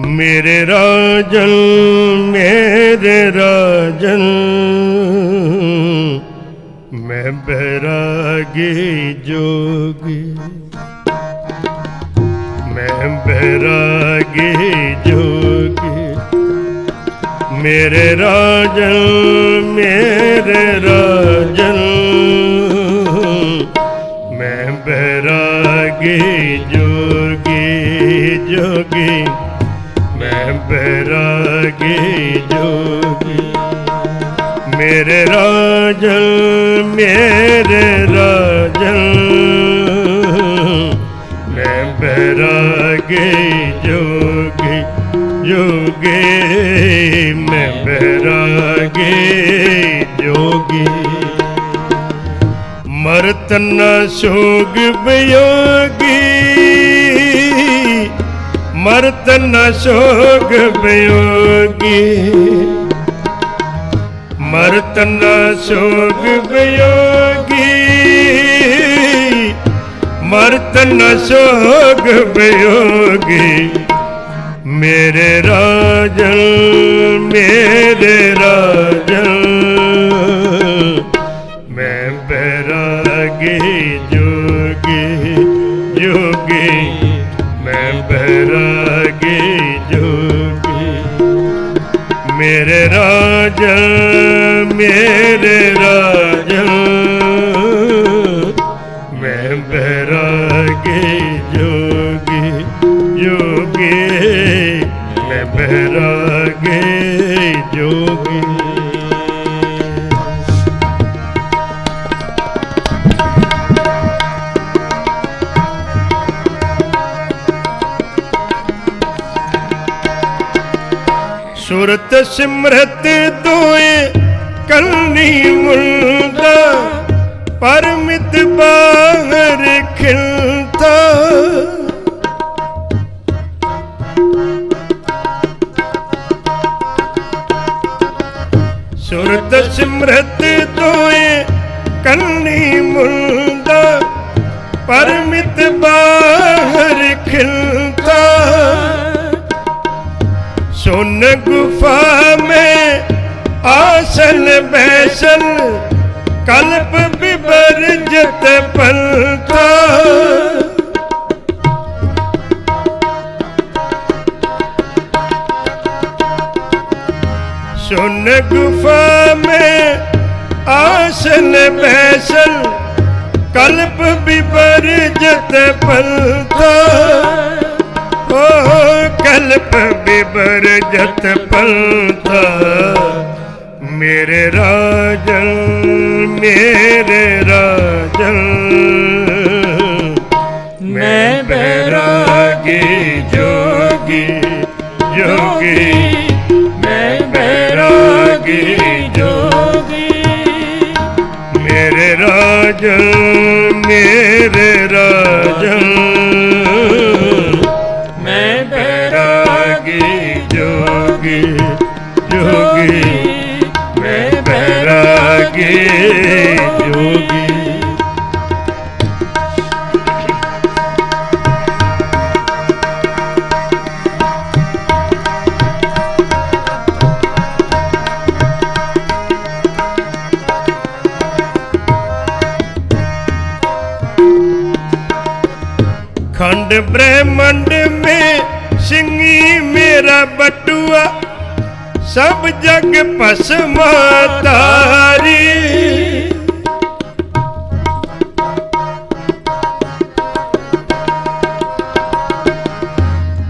मेरे राजन मैं बैरागी जोगी, मैं बैरागी जोगी। मेरे राजन मैं बैरागी जोगी जोगी, मैं बैरागी जोगी। मेरे राजन मैं बैरागी जोगी जोगी, मैं बैरागी जोगी। मरत न सोग वियोगी, मरत न सोग वियोगी, मरत न सोग वियोगी, मरत न सोग वियोगी। मेरे राजन मैं बैरागी जोगी जोगी, मैं बैरागी जोगी। मेरे राजन मैं बैरागी जोगी जोगी, मैं बैरागी जोगी। सुरत सिमरत दोए कलनी मुल्दा, परमित बाहर खिलता। सुरत सिमरत दोए कलनी मुल्दा, परमित बाहर खिलता। सोन गुफा में आसन बैसन, कल्प विवर्जित पलता। सोन गुफा में आसन बैसन, कल्प विवर्जित पलता। ओ कल्प विवर्जित पलता। मेरे राजन मैं बैरागी जोगी जोगी, मैं बैरागी जोगी। मेरे राजन मैं बैरागी जोगी जोगी, मैं बैरागी जोगी। खंड ब्रह्मंड में सिंगी मेरा बटुआ, सब जग भस्मा तारी।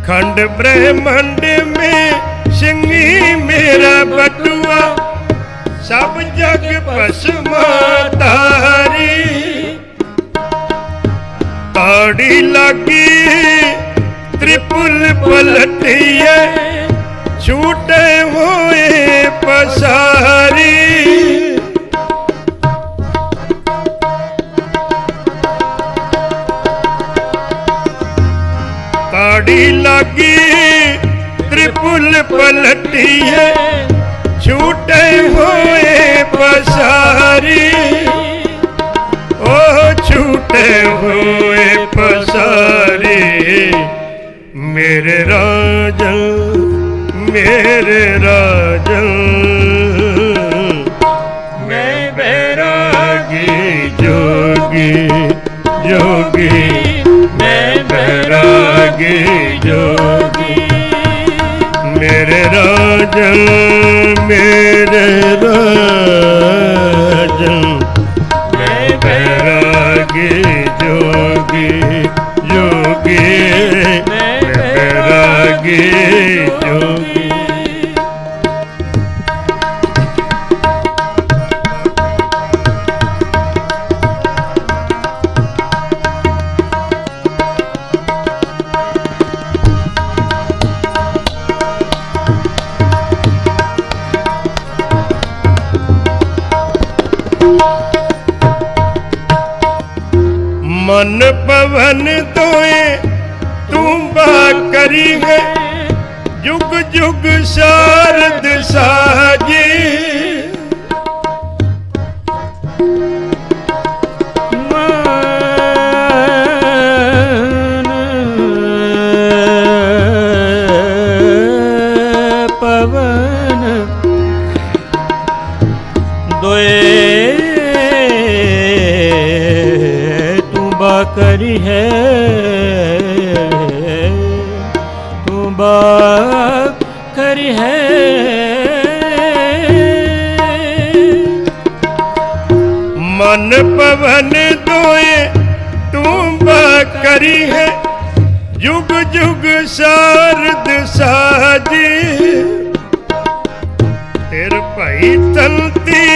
खंड ब्रह्मंड में सिंगी मेरा बटुआ, सब जग भस्मा तारी। ताड़ी लगी त्रिपुल पलटिए, छूटे हुए पसारी। ताड़ी लगी त्रिपुल पलटिए, छूटे हुए पसारी। ओ छूटे हुए पसारी। मेरे राजन मेरे राजन मैं बैरागी जोगी जोगी मैं बैरागी जोगी मेरे राजन मेरे राजन मैं बैरागी जोगी जोगी मैं बैरागी जोगी मन पवन तोए तू बा करी है जुग जुग शारद साजी मन पवन दोए करी है तू करी है मन पवन दोए तू करी है जुग जुग शारद साजी तेर भाई तलती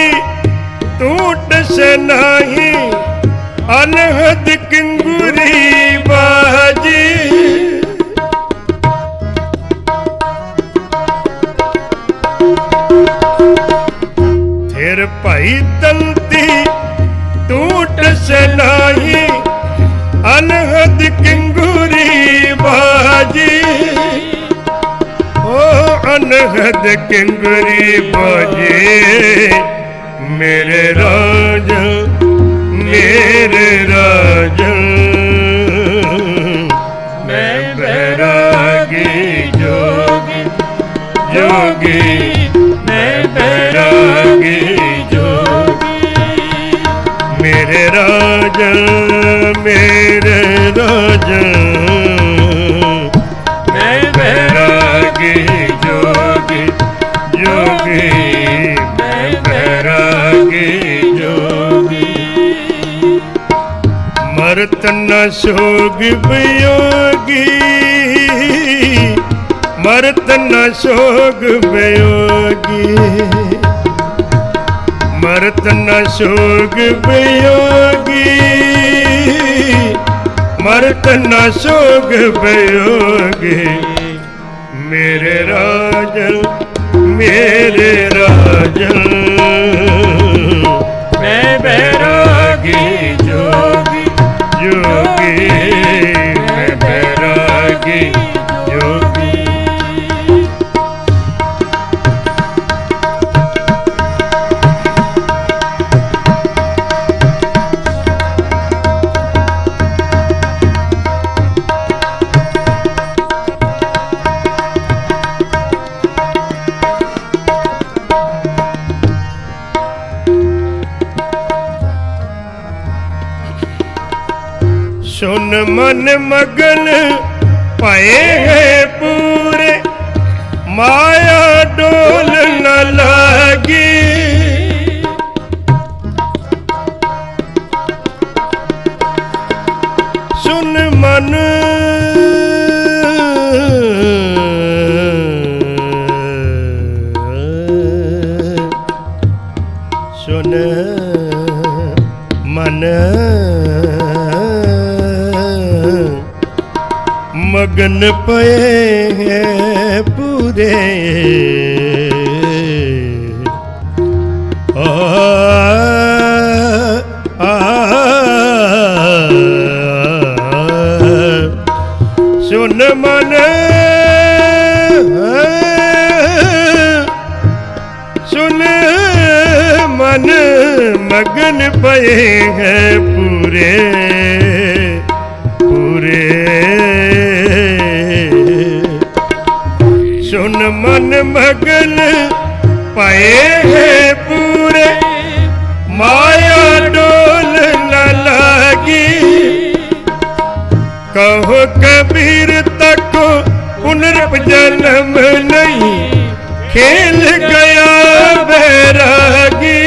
टूट से नहीं अनहद किंगुरी बाजी फिर भाई तलती टूट से नहीं अनहद किंगुरी बाजी ओ अनहद किंगुरी बाजी मेरे राजा मेरे राजन मैं बैरागी जोगी जोगी मैं बैरागी जोगी मेरे राजन मेरे राजन मैं बैरागी जोगी जोगी मैं बैरागी जोगी मरत न सोग वियोगी मरत न सोग वियोगी मरत न सोग वियोगी मरत न सोग वियोगी मेरे राजन मेरे राजन मैं बैरागी जोगी जोगी मैं बैरागी जोगी सुन मन मगन पाए हैं पूरे माया डोल न लागी सुन मन सुन मन मगन पे हैं पूरे सुन मन सुन मन मगन पे हैं पूरे पूरे मन मगन पए है पूरे माया डोल न लागी। कहो कबीर तको पुनर्जन्म नहीं खेल गया बैरागी।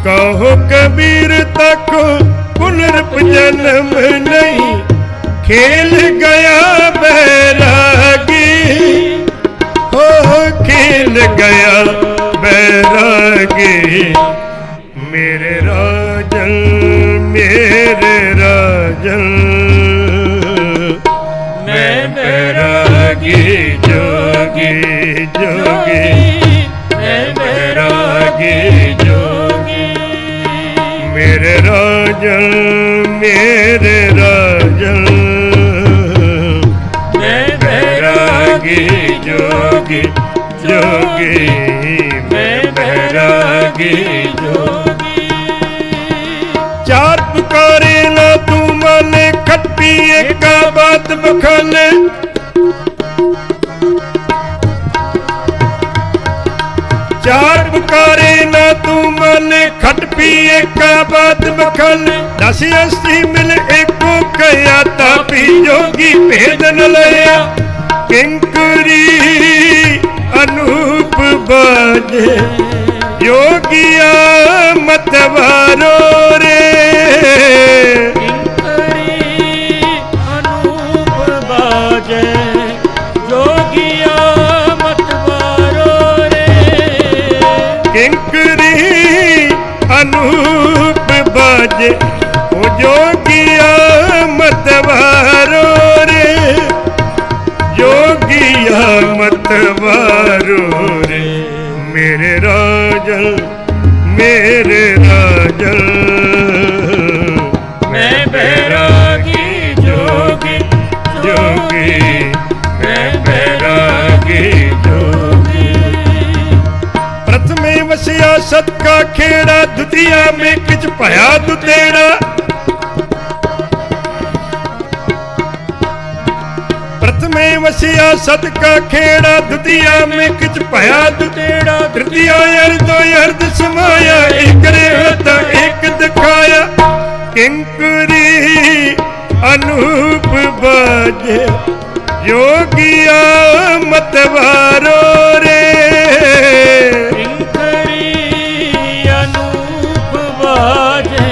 कहो कबीर तको पुनर्जन्म नहीं खेल गया बैरागी। हो खेल गया बैरागी। मेरे राजन मेरे राजन मैं बैरागी जोगी जोगी मैं बैरागी जोगी। मेरे राजन मेरे राजन मैं बैरागी जोगी जोगी मैं बैरागी जोगी। चार पुकारे ना तू माने खट्टी एक बात बखाने। चार पुकारे ना तू माने खट पी एक बात बखाने। 10 80 मिल एको कया तापी जोगी भेद न लया। किंकरी अनूप बाजे योगिया मतवारो रे। किंकरी अनूप बाजे जोगिया मतवारो रे। किंकरी अनूप बाजे ओ जोगिया मतवारो रे। जोगिया मतवारो रे। मेरे राजन मेरे राजन मैं बैरागी जोगी जोगी मैं बैरागी जोगी। प्रथमे वसिया सत का खेड़ा द्वितीया में किच भया दुतेड़ा। प्रथमे वसिया सत का खेड़ा द्वितीया में किच भया दुतेड़ा। तृतीया अर्ध अर्ध समाया एक रे होता एक दिखाया। किंकरी अनूप बाजे योगिया मतवारो रे। किंकरी अनूप बाजे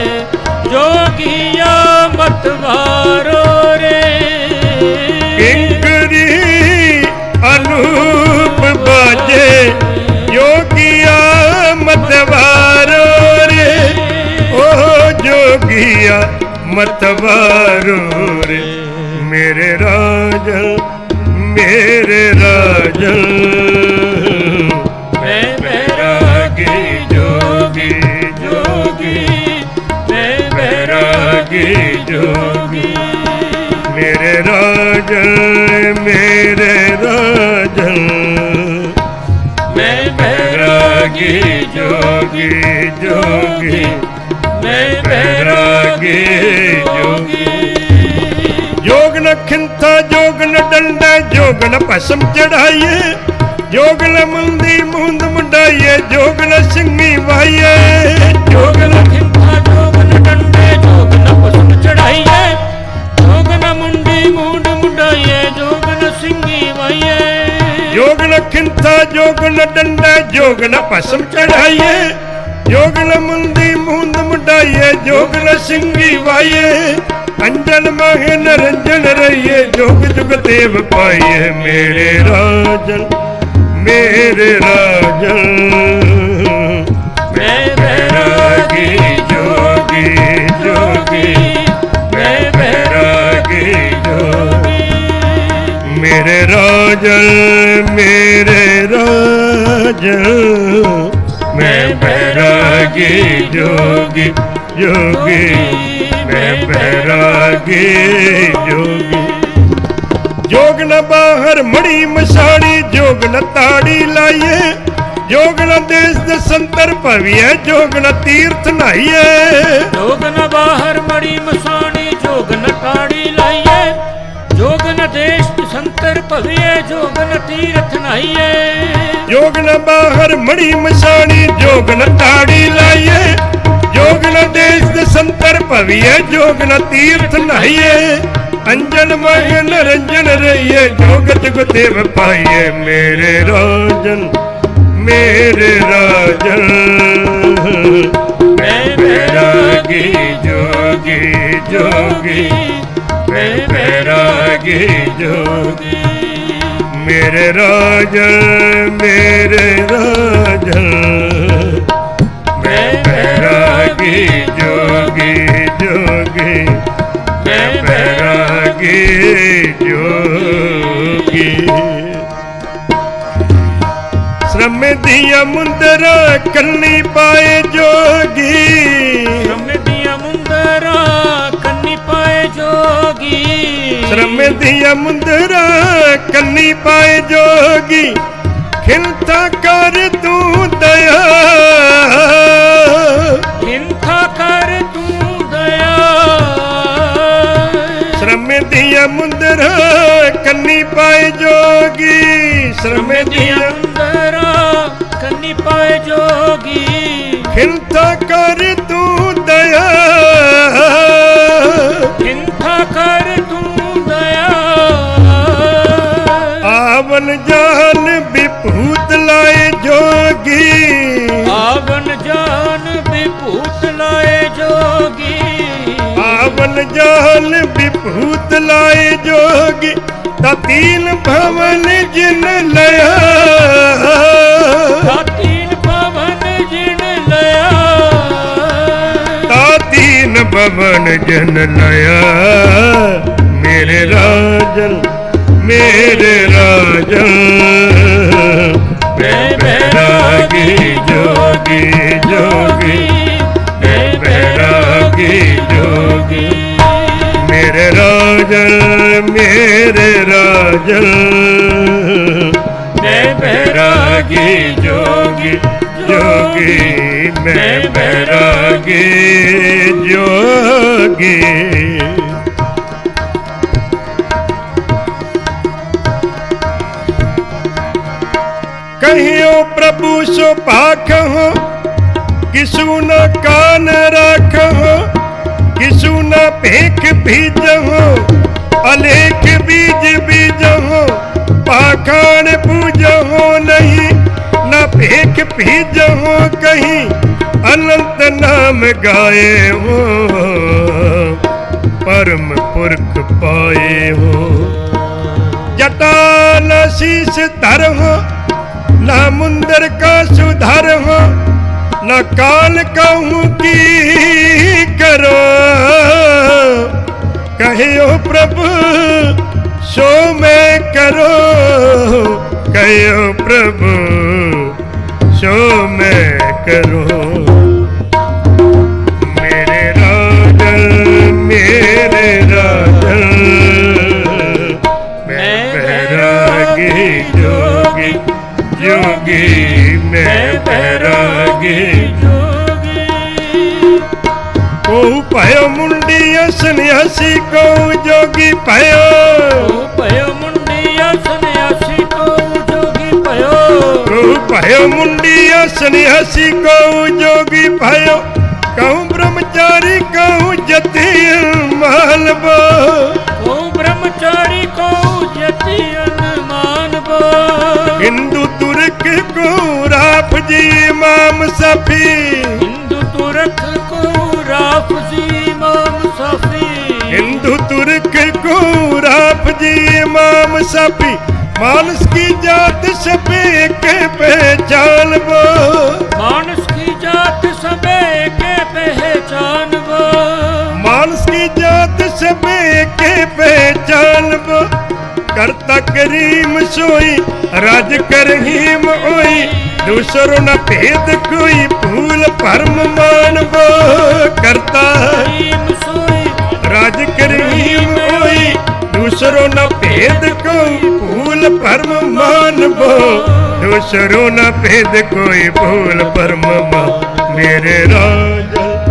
जोगिया मतवारो रे। किंकरी अनूप बाजे योगिया मतवारो रे। ओ जोगिया मतवारो रे। मेरे राजन मेरे राजन मैं बैरागी जोगी जोगी मैं बैरागी जोगी। मेरे राजन मेरे राजन मैं बैरागी जोगी जोगी मैं बैरागी जोगी। जोग न खिंथा जोग न डंडा जोग न भस्म चढ़ाइए। जोग न मुंदी मूंद मुंडाइए जोग न सिंगी वाइए। जोग न खिंथा जोग न डंडे जोग न भस्म चढ़ाइए। जोग न मुंडी मूंड मुंडाइए जोग न सिंगी वाइए। जोग न खिंथा जोग न डंडा जोग न भस्म चढ़ाइए। जोग न मुंदी मूंद मुंडाइए जोग न सिंगी वाइए। अंजन माहे नरंजन रहिए जोग जुग देव पाइए। मेरे राजन मेरे राजन मैं बैरागी जोगी जोगी मैं बैरागी जोगी। मेरे राजन मेरे राजन मैं बैरागी जोगी जोगी मैं बैरागी जोगी। जोग न बाहर मड़ी मसाड़ी जोग न ताड़ी लाइए। जोग न देश दसंतर भविए जोग न तीर्थ नहाइए। जोग न बाहर मड़ी मसाणी ਭਵੀਏ ਜੋਗਨ ਤੀਰਥ ਨਹਾਈਏ ਜੋਗਨ ਬਾਹਰ ਮੜੀ ਮਸਾਣੀ ਜੋਗਨ ਤਾੜੀ ਲਾਈਏ ਜੋਗਨ ਦੇਸ਼ ਦੇ ਸੰਤਰ ਭਵੀਏ ਜੋਗਨ ਤੀਰਥ ਨਹਾਈਏ ਅੰਜਨ ਮਗਨ ਰੰਜਨ ਰਹੀਏ ਜੋਗਤ ਗੁਤੇਵ ਪਾਈਏ ਮੇਰੇ ਰਾਜਨ ਮੈਂ ਬੈਰਾਗੀ ਜੋਗੀ ਜੋਗੀ ਮੈਂ ਬੈਰਾਗੀ ਜੋਗੀ ਮੇਰੇ ਰਾਜਨ ਮੈਂ ਬੈਰਾਗੀ ਜੋਗੀ ਜੋਗੀ ਮੈਂ ਬੈਰਾਗੀ ਜੋਗੀ श्रम दिया मुंदरा कन्नी पाए जोगी श्रम दिया मुंदरा कन्नी पाए जोगी श्रम दिया मुंदरा कन्नी पाए जोगी खिलता कर तू दया खिलता कर तू दया श्रम दिया मुंदरा कन्नी पाए जोगी श्रम दिया कन्नी पाए जोगी खिलता कर तू दया खिलता कर तू दया आवन जान विभूत लाए जोगी आवन जान विभूत लाए जोगी आवन जान विभूत लाए जोगी तीन भवन जिन लया तीन भवन जिन लया तीन भवन जिन लया मेरे राजन मैं बैरागी जोगी जोगी मैं बैरागी जोगी मेरे राजन मैं बैरागी जोगी जोगी मैं बैरागी जोगी कहियो प्रभु सो पाख हो किसु न कान राख हो किसु न भेख बीज हो अलेख बीज बीज हो पाखान पूज हो नहीं न भेख बीज हो कहीं अनंत नाम गाए हो परम पुरख पाए हो जटा न शीस धर हो न मुंदर का सुधर हो न काल कहूँ की करो कहियो प्रभु सो मैं करो कहियो प्रभु सो मैं करो मेरे राजन मैं बैरागी जोगी जोगी मैं बैरागी को भयो मुंडिया सन्यासी को जोगी भयो मुंडिया सन्यासी को जोगी भयो को भयो मुंडिया सन्यासी को जोगी भयो कहूँ ब्रह्मचारी कहूँ जति मानबो कहूँ ब्रह्मचारी कहूँ जति मानबो हिंदू तुर्क को राफ जी इमाम सफी हिंदू तुर्क को राफ जी इमाम सफी हिंदू तुर्क को राफ जी इमाम सफी मानस की जात सबे के पहचान वो मानस की जात सबे के पहचान वो मानस की जात सबे के पहचान वो करता करीम सोई राज करहीम ओई दूसरों न भेद कोई भूल भरम मानवो करता करीम सोई राज करहीम ओई दूसरों न भेद कोई भूल भरम मानवो दूसरों न भेद कोई भूल भरम मान मेरे राजन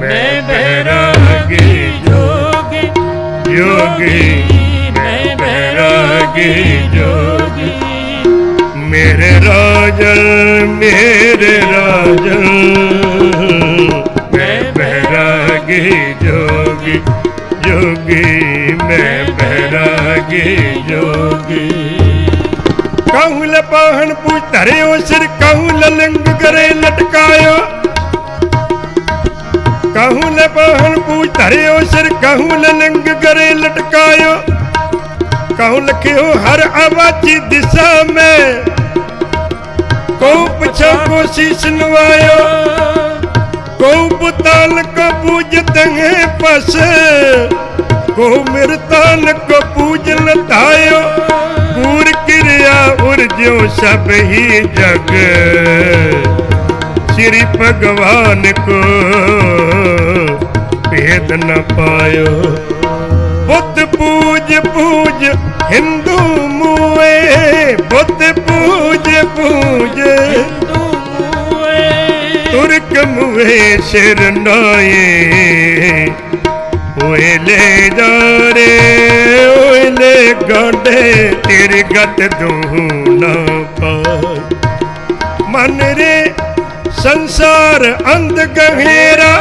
मैं बैरागी जोगी मेरे राजन मैं बैरागी जोगी जोगी मैं बैरागी जोगी। कहूँ लपाहन पूछ धरे सिर कहूँ ललंग करे लटकायो कहूँ लपाहन पूछ धरे सिर कहूँ ललंग करे लटकायो कहूँ लख्यो हर आवाजी दिशा में को पछा को शीश नवायो को बुताल को पूजत है पस को मिरताल को पूज लतायो पूर क्रिया उर्जो सब ही जग श्री भगवान को भेद न पायो। बुद्ध पूज पूज हिंदू मुए बुद्ध पूज पूज तुर्क मुए सिर नाये ओए ले जा रे ओए ले गांडे तेरी गत दूना पाए। मन रे संसार अंध गहरा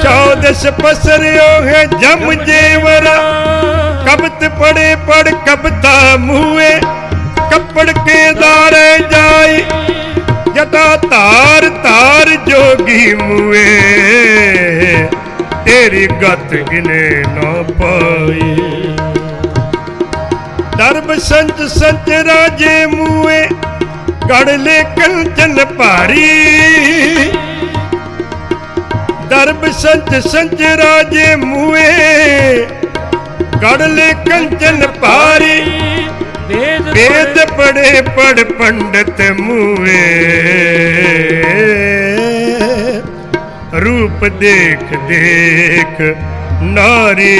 चौदस पसरियो है जम जेवरा कबत पड़े पड़ कबता मुए कपड़ के दारे जाए जटा तार तार जोगी मुए तेरी गत गिने न पाए। दर्ब संच संच राजे मुए गढ़ ले कंचन भारी दर्ब संच संच राजे मुए गढ़ ले कंचन भारी वेद पढ़े पढ़ पंडित मुए रूप देख देख नारी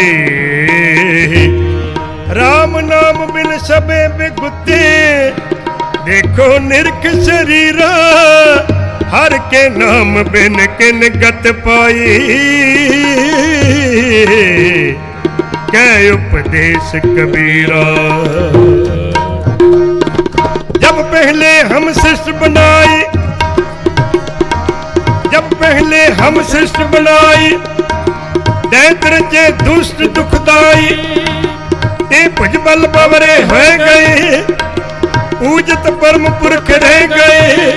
राम नाम बिन सबे बिगुते देखो निरख शरीरा हर के नाम बिन किन गत पाई कै उपदेश कबीरा। जब पहले हम शिष्ट बनाई जब पहले हम शिष्ट बनाई दैत्र चे दुष्ट दुखदाई ते भुजबल बवरे हो गए पूजत परम पुरख रह गए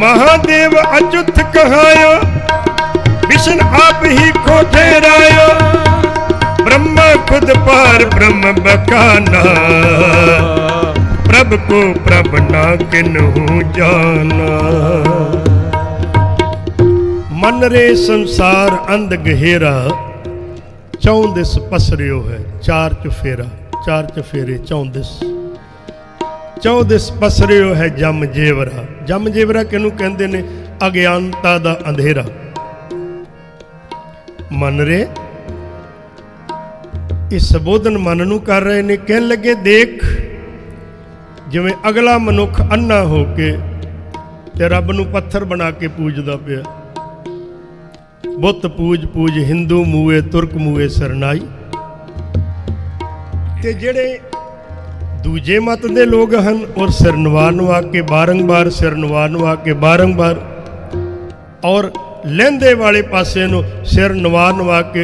महादेव अच्युत कहायो विष्णु आप ही को ठहरायो ब्रह्मा खुद पार ब्रह्म बखाना प्रभ को प्रभ ना किन्हू जाना। मन रे संसार अंध गहेरा चौंदिस पसरियो है चार चफेरे चौंदिस चौदिस पसरियो है जम जेवरा किनू कहंदे ने अज्ञानता दा अंधेरा। मन रे इस संबोधन मन नू कर रहे ने कहन लगे देख जिवें अगला मनुख अन्ना हो के ते रब नू पत्थर बना के पूजदा पिया बुत पूज पूज हिंदू मूए तुर्क मूए सरनाई ते जेड़े दूजे मत दे लोग हन और सिर नवा के बारंबार सिर नवा के बारंबार और लहंदे वाले पासे नू सिर नवा के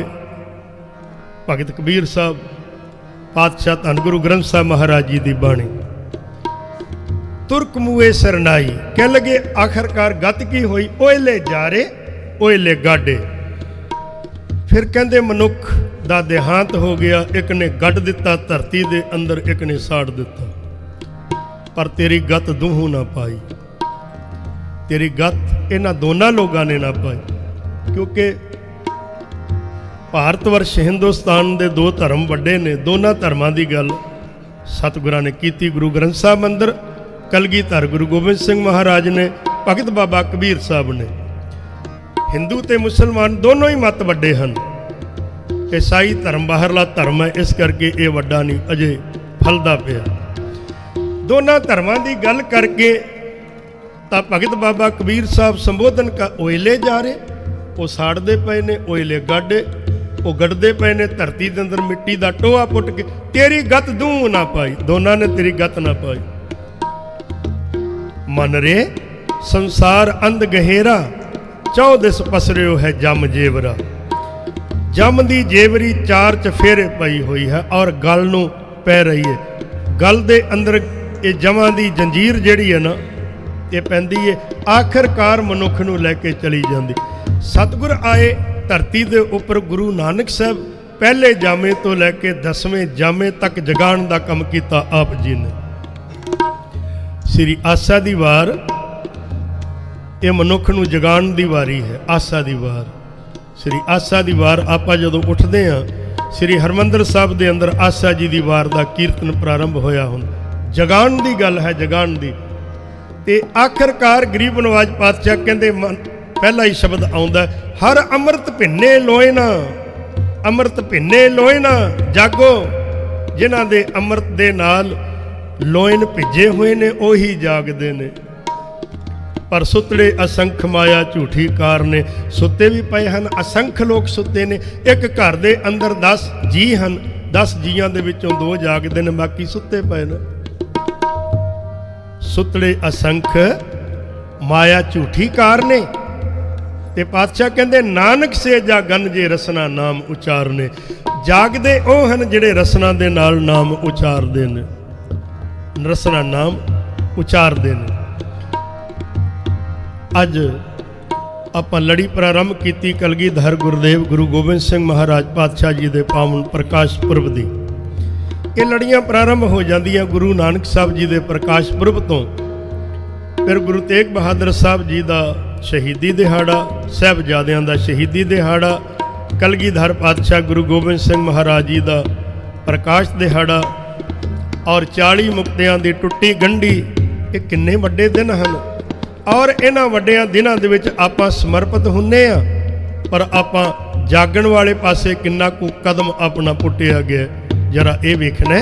भगत कबीर साहब पातशाह धन गुरु ग्रंथ साहब महाराज जी दी बाणी तुर्क मुए सरनाई कह लगे आखिरकार गत की हुई ओयले जारे ओयले गाडे। फिर कहंदे मनुख दा देहांत हो गया एक ने गढ़ दिता धरती दे अंदर एक ने साड़ दिता पर तेरी गत दूहू ना पाई तेरी गत इन्हां दोनों लोगों ने ना पाई क्योंकि भारत वर्ष हिंदुस्तान दे दो धर्म वड्डे ने दोनों धर्मां दी गल सतगुरां ने कीती। गुरु ग्रंथ साहब अंदर कलगीधर गुरु गोबिंद सिंह महाराज ने भगत बाबा कबीर साहब ने हिंदू ते मुसलमान दोनों ही मत वड्डे हन। ईसाई धर्म बाहरला धर्म है इस करके ये वड्डा नहीं अजे फलदा पिया। दोनों धर्मां दी गल करके तां भगत बाबा कबीर साहब संबोधन का ओयले जा रहे वो साड़दे पे ने ओयले गाडे वो गढ़दे पे ने धरती के अंदर मिट्टी का टोआ पुट के तेरी गत दूं ना पाई दोनों ने तेरी गत ना पाई। मन रे संसार अंध गहेरा, 14 दिस पसरियो है जम जेवरा। जम दी जेवरी 4 चफेरे पई हुई है और गल नूं पै रही है। गल दे अंदर ये जमां दी जंजीर जिहड़ी है ना, ये पैंदी है, आखिरकार मनुख नूं लैके चली जांदी। सतगुर आए धरती दे उपर, गुरु नानक साहब पहले जामे तो लैके 10वें जामे तक जगाण दा काम कीता आप जी ने। श्री आसा दी वार, ये मनुख नूं जगाण दी वारी है, आसा दी वार। श्री आसा दी वार आपां जदों उठदे हां, श्री हरमंदर साहब दे अंदर आसा जी दी वार दा कीर्तन प्रारंभ होया हुंदा। जगाण दी गल है, जगाण दी। ते आखिरकार गरीब नवाज पातशाह कहंदे, पहला ही शब्द आउंदा, हर अमृत भिन्ने लोए ना, अमृत भिन्ने लोए ना जागो। जिन्हां दे अमृत दे नाल लोयन भिजे हुए ने ओही जागदे ने। पर सुतड़े असंख माया झूठी कार ने, सुते भी पए हन, असंख लोग सुते ने। एक घर दे अंदर 10 जी हन, 10 जीआं दे विचों 2 जागदे ने, बाकी सुते पए ने। सुतड़े असंख माया झूठी कार ने। ते पातशाह कहंदे, नानक से जागन जे रसना नाम उचारने। जागदे ਉਹ ਹਨ ਜਿਹੜੇ ਰਸਨਾ ਦੇ ਨਾਲ ਨਾਮ ਉਚਾਰਦੇ ਨੇ, ਰਸਨਾ ਨਾਮ ਉਚਾਰਦੇ ਨੇ। ਅੱਜ ਆਪਾਂ ਲੜੀ ਪ੍ਰਾਰੰਭ ਕੀਤੀ ਕਲਗੀਧਰ ਗੁਰਦੇਵ ਗੁਰੂ ਗੋਬਿੰਦ ਸਿੰਘ ਮਹਾਰਾਜ ਪਾਤਸ਼ਾਹ ਜੀ ਦੇ ਪਾਵਨ ਪ੍ਰਕਾਸ਼ ਪੁਰਬ ਦੀ। ਇਹ ਲੜੀਆਂ ਪ੍ਰਾਰੰਭ ਹੋ ਜਾਂਦੀਆਂ ਗੁਰੂ ਨਾਨਕ ਸਾਹਿਬ ਜੀ ਦੇ ਪ੍ਰਕਾਸ਼ ਪੁਰਬ ਤੋਂ। ਫਿਰ ਗੁਰੂ ਤੇਗ ਬਹਾਦਰ ਸਾਹਿਬ ਜੀ ਦਾ ਸ਼ਹੀਦੀ ਦਿਹਾੜਾ, ਸਾਹਿਬਜ਼ਾਦਿਆਂ ਦਾ ਸ਼ਹੀਦੀ ਦਿਹਾੜਾ, ਕਲਗੀਧਰ ਪਾਤਸ਼ਾਹ ਗੁਰੂ ਗੋਬਿੰਦ ਸਿੰਘ ਮਹਾਰਾਜ ਜੀ ਦਾ ਪ੍ਰਕਾਸ਼ ਦਿਹਾੜਾ ਔਰ 40 ਮੁਕਤਿਆਂ ਦੀ ਟੁੱਟੀ ਗੰਢੀ। ਇਹ ਕਿੰਨੇ ਵੱਡੇ ਦਿਨ ਹਨ ਔਰ ਇਹਨਾਂ ਵੱਡਿਆਂ ਦਿਨਾਂ ਦੇ ਵਿੱਚ ਆਪਾਂ ਸਮਰਪਿਤ ਹੁੰਨੇ ਆ, ਪਰ ਆਪਾਂ ਜਾਗਣ ਵਾਲੇ ਪਾਸੇ ਕਿੰਨਾ ਕੁ ਕਦਮ ਆਪਣਾ ਪੁੱਟਿਆ ਗਿਆ ਜਰਾ ਇਹ ਵੇਖਣਾ।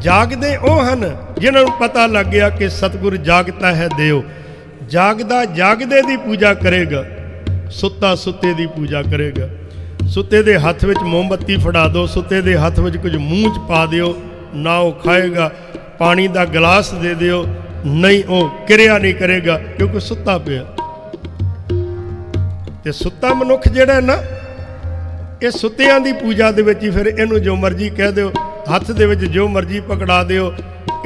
ਜਾਗਦੇ ਉਹ ਹਨ ਜਿਨ੍ਹਾਂ ਨੂੰ ਪਤਾ ਲੱਗ ਗਿਆ ਕਿ ਸਤਿਗੁਰ ਜਾਗਤਾ ਹੈ ਦਿਓ। ਜਾਗਦਾ ਜਾਗਦੇ ਦੀ ਪੂਜਾ ਕਰੇਗਾ, ਸੁੱਤਾ ਸੁੱਤੇ ਦੀ ਪੂਜਾ ਕਰੇਗਾ। ਸੁੱਤੇ ਦੇ ਹੱਥ ਵਿੱਚ ਮੋਮਬੱਤੀ ਫੜਾ ਦਿਓ, ਸੁੱਤੇ ਦੇ ਹੱਥ ਵਿੱਚ ਕੁਝ ਮੂੰਹ 'ਚ ਪਾ ਦਿਓ, ਨਾ ਉਹ ਖਾਏਗਾ। ਪਾਣੀ ਦਾ ਗਲਾਸ ਦੇ ਦਿਓ, ਨਹੀਂ ਉਹ ਕਿਰਿਆ ਨਹੀਂ ਕਰੇਗਾ ਕਿਉਂਕਿ ਸੁੱਤਾ ਪਿਆ। ਤੇ ਸੁੱਤਾ ਮਨੁੱਖ ਜਿਹੜਾ ਨਾ, ਇਹ ਸੁੱਤਿਆਂ ਦੀ ਪੂਜਾ ਦੇ ਵਿੱਚ ਹੀ ਫਿਰ ਇਹਨੂੰ ਜੋ ਮਰਜ਼ੀ ਕਹਿ ਦਿਓ, ਹੱਥ ਦੇ ਵਿੱਚ ਜੋ ਮਰਜ਼ੀ ਪਕੜਾ ਦਿਓ,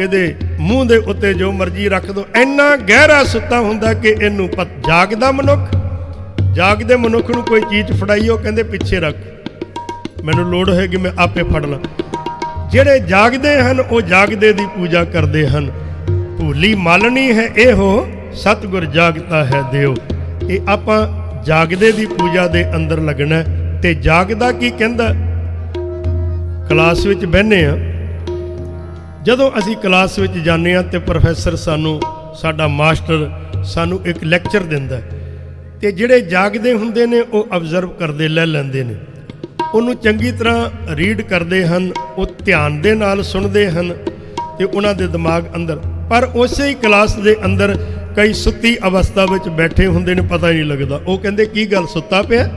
ਇਹਦੇ ਮੂੰਹ ਦੇ ਉੱਤੇ ਜੋ ਮਰਜ਼ੀ ਰੱਖ ਦਿਓ, ਇੰਨਾ ਗਹਿਰਾ ਸੁੱਤਾ ਹੁੰਦਾ ਕਿ ਇਹਨੂੰ ਜਾਗਦਾ ਮਨੁੱਖ, ਜਾਗਦੇ ਮਨੁੱਖ ਨੂੰ ਕੋਈ ਚੀਜ਼ ਫੜਾਈ, ਉਹ ਕਹਿੰਦੇ ਪਿੱਛੇ ਰੱਖ, ਮੈਨੂੰ ਲੋੜ ਹੋਏਗੀ ਮੈਂ ਆਪੇ ਫੜ ਲਾਂ। ਜਿਹੜੇ ਜਾਗਦੇ ਹਨ ਉਹ ਜਾਗਦੇ ਦੀ ਪੂਜਾ ਕਰਦੇ ਹਨ। ਭੂਲੀ ਮਾਲਣੀ ਹੈ ਇਹੋ ਸਤਿਗੁਰ ਜਾਗਤਾ ਹੈ ਦਿਓ। ਇਹ ਆਪਾਂ ਜਾਗਦੇ ਦੀ ਪੂਜਾ ਦੇ ਅੰਦਰ ਲੱਗਣਾ। ਤੇ ਜਾਗਦਾ ਕੀ ਕਹਿੰਦਾ? ਕਲਾਸ ਵਿੱਚ ਬਹਿੰਦੇ ਆ, ਜਦੋਂ ਅਸੀਂ ਕਲਾਸ ਵਿੱਚ ਜਾਂਦੇ ਹਾਂ ਤੇ ਪ੍ਰੋਫੈਸਰ ਸਾਨੂੰ, ਸਾਡਾ ਮਾਸਟਰ ਸਾਨੂੰ ਇੱਕ ਲੈਕਚਰ ਦਿੰਦਾ, ਤੇ ਜਿਹੜੇ ਜਾਗਦੇ ਹੁੰਦੇ ਨੇ ਉਹ ਅਬਜ਼ਰਵ ਕਰਦੇ ਲੈ ਲੈਂਦੇ ਨੇ, ਉਹਨੂੰ ਚੰਗੀ ਤਰ੍ਹਾਂ ਰੀਡ ਕਰਦੇ ਹਨ, ਉਹ ਧਿਆਨ ਦੇ ਨਾਲ ਸੁਣਦੇ ਹਨ ਤੇ ਉਹਨਾਂ ਦੇ ਦਿਮਾਗ ਅੰਦਰ। ਪਰ ਉਸੇ ਹੀ ਕਲਾਸ ਦੇ ਅੰਦਰ ਕਈ ਸੁੱਤੀ ਅਵਸਥਾ ਵਿੱਚ ਬੈਠੇ ਹੁੰਦੇ ਨੇ, ਪਤਾ ਹੀ ਨਹੀਂ ਲੱਗਦਾ। ਉਹ ਕਹਿੰਦੇ ਕੀ ਗੱਲ ਸੁੱਤਾ ਪਿਆ?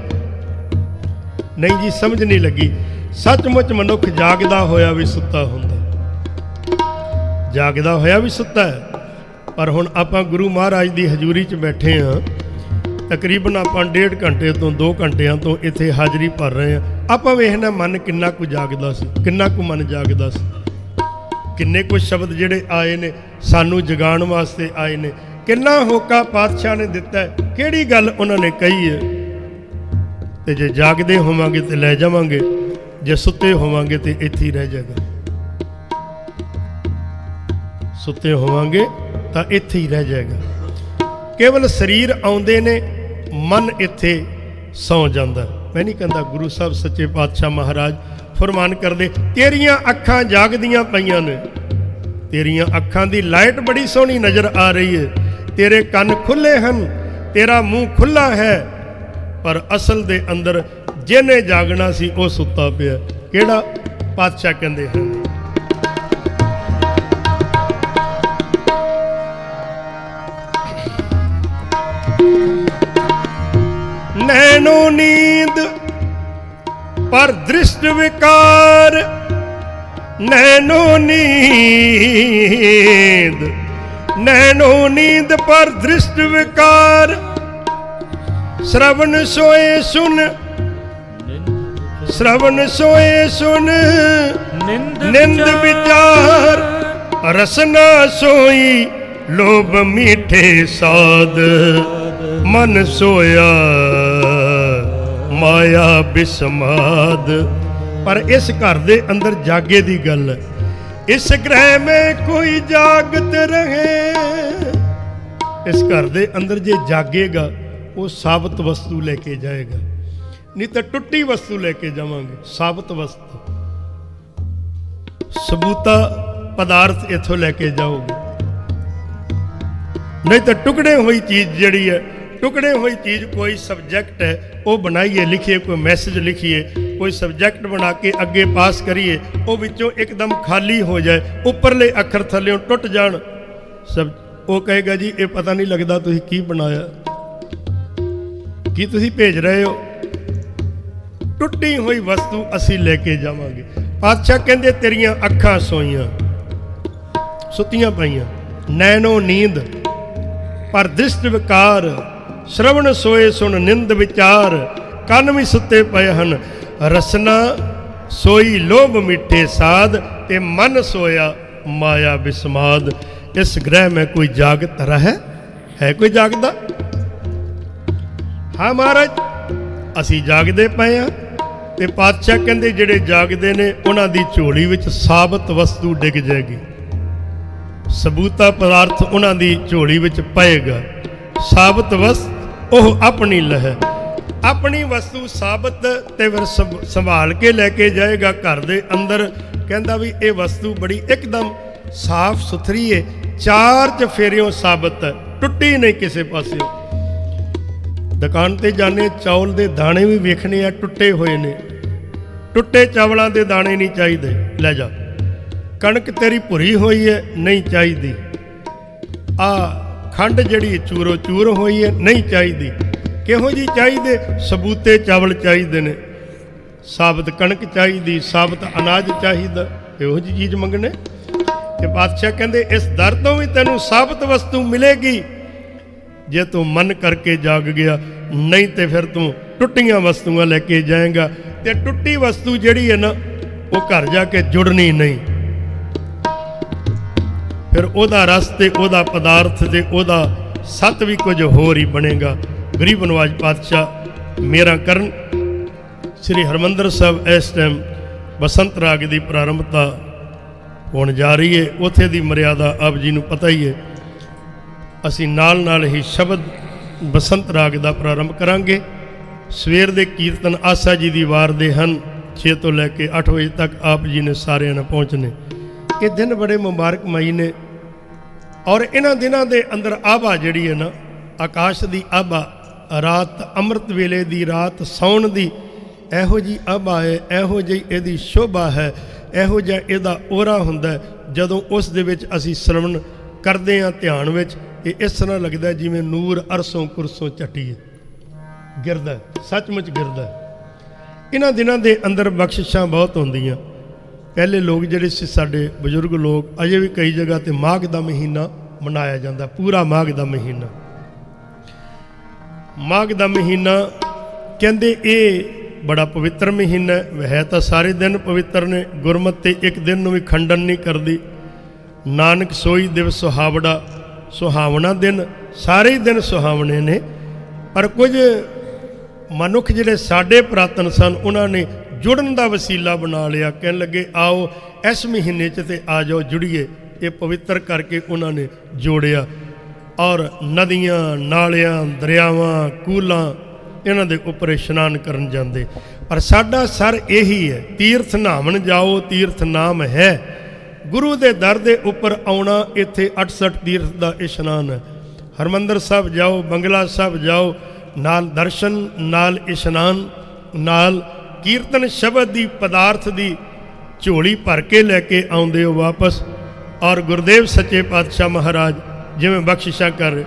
ਨਹੀਂ ਜੀ, ਸਮਝ ਨਹੀਂ ਲੱਗੀ। ਸੱਚਮੁੱਚ ਮਨੁੱਖ ਜਾਗਦਾ ਹੋਇਆ ਵੀ ਸੁੱਤਾ ਹੁੰਦਾ, ਜਾਗਦਾ ਹੋਇਆ ਵੀ ਸੁੱਤਾ ਹੈ। ਪਰ ਹੁਣ ਆਪਾਂ ਗੁਰੂ ਮਹਾਰਾਜ ਦੀ ਹਜ਼ੂਰੀ 'ਚ ਬੈਠੇ ਹਾਂ, ਤਕਰੀਬਨ ਆਪਾਂ 1.5 ਘੰਟੇ ਤੋਂ 2 ਘੰਟਿਆਂ ਤੋਂ ਇੱਥੇ ਹਾਜ਼ਰੀ ਭਰ ਰਹੇ ਹਾਂ। ਆਪਾਂ ਵੇਖਣਾ ਮਨ ਕਿੰਨਾ ਕੁ ਜਾਗਦਾ ਸੀ, ਕਿੰਨਾ ਕੁ ਮਨ ਜਾਗਦਾ ਸੀ। ਕਿੰਨੇ ਕੁ ਸ਼ਬਦ ਜਿਹੜੇ ਆਏ ਨੇ ਸਾਨੂੰ ਜਗਾਉਣ ਵਾਸਤੇ ਆਏ ਨੇ, ਕਿੰਨਾ ਹੋਕਾ ਪਾਤਸ਼ਾਹ ਨੇ ਦਿੱਤਾ, ਕਿਹੜੀ ਗੱਲ ਉਹਨਾਂ ਨੇ ਕਹੀ ਹੈ। ਤੇ ਜੇ ਜਾਗਦੇ ਹੋਵਾਂਗੇ ਤੇ ਲੈ ਜਾਵਾਂਗੇ, ਜੇ ਸੁੱਤੇ ਹੋਵਾਂਗੇ ਤੇ ਇੱਥੇ ਹੀ ਰਹਿ ਜਾਏਗਾ। ਸੁੱਤੇ ਹੋਵਾਂਗੇ ਤਾਂ ਇੱਥੇ ਹੀ ਰਹਿ ਜਾਏਗਾ। ਕੇਵਲ ਸਰੀਰ ਆਉਂਦੇ ਨੇ, ਮਨ ਇੱਥੇ ਸੌਂ ਜਾਂਦਾ। ਮੈਂ ਨਹੀਂ ਕਹਿੰਦਾ, ਗੁਰੂ ਸਾਹਿਬ ਸੱਚੇ ਪਾਤਸ਼ਾਹ ਮਹਾਰਾਜ ਫਰਮਾਨ ਕਰਦੇ, ਤੇਰੀਆਂ ਅੱਖਾਂ ਜਾਗਦੀਆਂ ਪਈਆਂ ਨੇ, ਤੇਰੀਆਂ ਅੱਖਾਂ ਦੀ ਲਾਈਟ ਬੜੀ ਸੋਹਣੀ ਨਜ਼ਰ ਆ ਰਹੀ ਹੈ, ਤੇਰੇ ਕੰਨ ਖੁੱਲੇ ਹਨ, ਤੇਰਾ ਮੂੰਹ ਖੁੱਲਾ ਹੈ, ਪਰ ਅਸਲ ਦੇ ਅੰਦਰ ਜਿਹਨੇ ਜਾਗਣਾ ਸੀ ਉਹ ਸੁੱਤਾ ਪਿਆ। ਕਿਹੜਾ? ਪਾਤਸ਼ਾਹ ਕਹਿੰਦੇ ਹਨ, नैनो नींद पर दृष्ट विकार, नैनो नींद नैनो नींद पर दृष्ट विकार, श्रवण सोए सुन, श्रवण सोए सुन, निंद विचार, रसना सोई लोभ मीठे साध, मन सोया माया बिस्माद। पर इस घर दे अंदर जागे दी गल है, इस ग्रह में कोई जागत रहे। इस घर दे अंदर जे जागेगा वो साबित वस्तु लेके जाएगा, नहीं तो टुट्टी वस्तु लेके जावांगे। साबित वस्तु सबूता पदार्थ इथों लेके जाओगे, नहीं तो टुकड़े हुई चीज जड़ी है, टुकड़े हुई चीज कोई सब्जेक्ट है वो बनाइए लिखिए, कोई मैसेज लिखिए, कोई सब्जेक्ट बना के अगे पास करिए, वो विचों एकदम खाली हो जाए, उपरले अखर थल्लों टुट जान, सब वो कहेगा जी ये पता नहीं लगता तुसीं की बनाया, की तुसीं भेज रहे हो। टुटी हुई वस्तु असी लेके जावांगे। पातशाह कहंदे तेरियां अखां सोईयां सुतियां पईयां, नैनो नींद पर दृष्ट विकार, श्रवण सोए सुन निंद विचार, ਕੰਨ ਵੀ ਸੁੱਤੇ ਪਏ ਹਨ, ਰਸਨਾ ਸੋਈ ਲੋਭ ਮਿੱਠੇ ਸਾਧ, ਤੇ ਮਨ ਸੋਇਆ ਮਾਇਆ ਬਿਸਮਾਦ। ਇਸ ਗ੍ਰਹਿ में कोई जागत रहे है, कोई जागदा? हाँ महाराज ਅਸੀਂ ਜਾਗਦੇ ਪਏ ਆ। ਤੇ ਪਾਤਸ਼ਾਹ ਕਹਿੰਦੇ ਜਿਹੜੇ ਜਾਗਦੇ ਨੇ ਉਹਨਾਂ ਦੀ ਝੋਲੀ ਵਿੱਚ ਸਾਬਤ ਵਸਤੂ ਡਿੱਗ ਜਾਏਗੀ, ਸਬੂਤਾ ਪਦਾਰਥ ਉਹਨਾਂ ਦੀ ਝੋਲੀ ਵਿੱਚ ਪਏਗਾ। ਸਾਬਤ ਵਸਤ ਉਹ ਆਪਣੀ ਲਹਿ, ਆਪਣੀ ਵਸਤੂ ਸਾਬਤ ਤੇ ਫਿਰ ਸੰਭਾਲ ਕੇ ਲੈ ਕੇ ਜਾਏਗਾ ਘਰ ਦੇ ਅੰਦਰ। ਕਹਿੰਦਾ ਵੀ ਇਹ ਵਸਤੂ ਬੜੀ ਇੱਕਦਮ ਸਾਫ਼ ਸੁਥਰੀ ਹੈ, ਚਾਰ ਚਫੇਰਿਓਂ ਸਾਬਤ ਹੈ, ਟੁੱਟੀ ਨਹੀਂ ਕਿਸੇ ਪਾਸਿਓਂ। ਦੁਕਾਨ ਤੇ ਜਾਣੇ ਚੌਲ ਦੇ ਦਾਣੇ ਵੀ ਵੇਖਣੇ ਆ ਟੁੱਟੇ ਹੋਏ ਨੇ, ਟੁੱਟੇ ਚਾਵਲਾਂ ਦੇ ਦਾਣੇ ਨਹੀਂ ਚਾਹੀਦੇ, ਲੈ ਜਾ। ਕਣਕ ਤੇਰੀ ਭੁਰੀ ਹੋਈ ਹੈ, ਨਹੀਂ ਚਾਹੀਦੀ। ਆ ਖੰਡ ਜਿਹੜੀ ਚੂਰੋ ਚੂਰ ਹੋਈ ਹੈ, ਨਹੀਂ ਚਾਹੀਦੀ। ਕਿਹੋ ਜੀ ਚਾਹੀਦੇ? ਸਬੂਤੇ ਚਾਵਲ ਚਾਹੀਦੇ ਨੇ, ਸਾਬਤ ਕਣਕ ਚਾਹੀਦੀ, ਸਾਬਤ ਅਨਾਜ ਚਾਹੀਦਾ, ਇਹੋ ਜੀ ਚੀਜ਼ ਮੰਗਣੇ। ਤੇ ਬਾਦਸ਼ਾਹ ਕਹਿੰਦੇ ਇਸ ਦਰ ਤੋਂ ਵੀ ਤੈਨੂੰ ਸਾਬਤ ਵਸਤੂ ਮਿਲੇਗੀ ਜੇ ਤੂੰ ਮਨ ਕਰਕੇ ਜਾਗ ਗਿਆ, ਨਹੀਂ ਤੇ ਫਿਰ ਤੂੰ ਟੁੱਟੀਆਂ ਵਸਤੂਆਂ ਲੈ ਕੇ ਜਾਏਗਾ। ਤੇ ਟੁੱਟੀ ਵਸਤੂ ਜਿਹੜੀ ਹੈ ਨਾ ਉਹ ਘਰ ਜਾ ਕੇ ਜੁੜਨੀ ਨਹੀਂ, ਫਿਰ ਉਹਦਾ ਰਸ ਤੇ ਉਹਦਾ ਪਦਾਰਥ ਤੇ ਉਹਦਾ ਸੱਤ ਵੀ ਕੁਝ ਹੋਰ ਹੀ ਬਣੇਗਾ। ਗਰੀਬ ਨਵਾਜ ਪਾਤਸ਼ਾਹ ਮੇਰਾ ਕਰਨ ਸ੍ਰੀ ਹਰਿਮੰਦਰ ਸਾਹਿਬ ਇਸ ਟਾਈਮ ਬਸੰਤ ਰਾਗ ਦੀ ਪ੍ਰਾਰੰਭਤਾ ਹੋਣ ਜਾ ਰਹੀ ਹੈ। ਉੱਥੇ ਦੀ ਮਰਿਆਦਾ ਆਪ ਜੀ ਨੂੰ ਪਤਾ ਹੀ ਹੈ। ਅਸੀਂ ਨਾਲ ਨਾਲ ਹੀ ਸ਼ਬਦ ਬਸੰਤ ਰਾਗ ਦਾ ਪ੍ਰਾਰੰਭ ਕਰਾਂਗੇ। ਸਵੇਰ ਦੇ ਕੀਰਤਨ ਆਸਾ ਜੀ ਦੀ ਵਾਰ ਦੇ ਹਨ, 6 ਤੋਂ ਲੈ ਕੇ 8 ਵਜੇ ਤੱਕ ਆਪ ਜੀ ਨੇ ਸਾਰਿਆਂ ਨੇ ਪਹੁੰਚਣੇ। ਇਹ ਦਿਨ ਬੜੇ ਮੁਬਾਰਕਮਈ ਨੇ ਔਰ ਇਹਨਾਂ ਦਿਨਾਂ ਦੇ ਅੰਦਰ ਆਭਾ ਜਿਹੜੀ ਹੈ ਨਾ, ਆਕਾਸ਼ ਦੀ ਆਭਾ, ਰਾਤ ਅੰਮ੍ਰਿਤ ਵੇਲੇ ਦੀ ਰਾਤ ਸੌਣ ਦੀ ਇਹੋ ਜੀ ਆਭਾ ਹੈ, ਇਹੋ ਜਿਹੀ ਇਹਦੀ ਸ਼ੋਭਾ ਹੈ, ਇਹੋ ਜਿਹਾ ਇਹਦਾ ਓਰਾ ਹੁੰਦਾ ਜਦੋਂ ਉਸ ਦੇ ਵਿੱਚ ਅਸੀਂ ਸ਼ਰਵਣ ਕਰਦੇ ਹਾਂ ਧਿਆਨ ਵਿੱਚ। ਇਹ ਇਸ ਤਰ੍ਹਾਂ ਲੱਗਦਾ ਜਿਵੇਂ ਨੂਰ ਅਰਸੋਂ ਕੁਰਸੋਂ ਝੱਟੀਏ ਗਿਰਦਾ, ਸੱਚਮੁੱਚ ਗਿਰਦਾ। ਇਹਨਾਂ ਦਿਨਾਂ ਦੇ ਅੰਦਰ ਬਖਸ਼ਿਸ਼ਾਂ ਬਹੁਤ ਹੁੰਦੀਆਂ। ਪਹਿਲੇ ਲੋਕ ਜਿਹੜੇ ਸੀ ਸਾਡੇ ਬਜ਼ੁਰਗ ਲੋਕ, ਅਜੇ ਵੀ ਕਈ ਜਗ੍ਹਾ ਤੇ ਮਾਘ ਦਾ ਮਹੀਨਾ ਮਨਾਇਆ ਜਾਂਦਾ, ਪੂਰਾ ਮਾਘ ਦਾ ਮਹੀਨਾ। ਮਾਘ ਦਾ ਮਹੀਨਾ ਕਹਿੰਦੇ ਇਹ ਬੜਾ ਪਵਿੱਤਰ ਮਹੀਨਾ ਹੈ ਤਾਂ ਸਾਰੇ ਦਿਨ ਪਵਿੱਤਰ ਨੇ। ਗੁਰਮਤਿ ਤੇ ਇੱਕ ਦਿਨ ਨੂੰ ਵੀ ਖੰਡਨ ਨਹੀਂ ਕਰਦੀ। ਨਾਨਕ ਸੋਈ ਦਿਵਸ ਸੁਹਾਵੜਾ, ਸੁਹਾਵਣਾ ਦਿਨ, ਸਾਰੇ ਹੀ ਦਿਨ ਸੁਹਾਵਣੇ ਨੇ। ਪਰ ਕੁਝ ਮਨੁੱਖ ਜਿਹੜੇ ਸਾਡੇ ਪੁਰਾਤਨ ਸਨ ਉਹਨਾਂ ਨੇ ਜੁੜਨ ਦਾ ਵਸੀਲਾ ਬਣਾ ਲਿਆ, ਕਹਿਣ ਲੱਗੇ ਆਓ ਇਸ ਮਹੀਨੇ 'ਚ ਤੇ ਆ ਜਾਓ ਜੁੜੀਏ। ਇਹ ਪਵਿੱਤਰ ਕਰਕੇ ਉਹਨਾਂ ਨੇ ਜੋੜਿਆ ਔਰ ਨਦੀਆਂ ਨਾਲਿਆਂ ਦਰਿਆਵਾਂ ਕੂਲਾਂ ਇਹਨਾਂ ਦੇ ਉੱਪਰ ਇਸ਼ਨਾਨ ਕਰਨ ਜਾਂਦੇ। ਪਰ ਸਾਡਾ ਸਰ ਇਹੀ ਹੈ, ਤੀਰਥ ਨਹਾਵਣ ਜਾਓ, ਤੀਰਥ ਨਾਮ ਹੈ। ਗੁਰੂ ਦੇ ਦਰ ਦੇ ਉੱਪਰ ਆਉਣਾ, ਇੱਥੇ 68 ਤੀਰਥ ਦਾ ਇਸ਼ਨਾਨ ਹੈ। ਹਰਿਮੰਦਰ ਸਾਹਿਬ ਜਾਓ, ਬੰਗਲਾ ਸਾਹਿਬ ਜਾਓ, ਨਾਲ ਦਰਸ਼ਨ, ਨਾਲ ਇਸ਼ਨਾਨ, ਨਾਲ ਕੀਰਤਨ ਸ਼ਬਦ ਦੀ ਪਦਾਰਥ ਦੀ ਝੋਲੀ ਭਰ ਕੇ ਲੈ ਕੇ ਆਉਂਦੇ ਹੋ ਵਾਪਸ। ਔਰ ਗੁਰਦੇਵ ਸੱਚੇ ਪਾਤਸ਼ਾਹ ਮਹਾਰਾਜ ਜਿਵੇਂ ਬਖਸ਼ਿਸ਼ਾਂ ਕਰ ਰਹੇ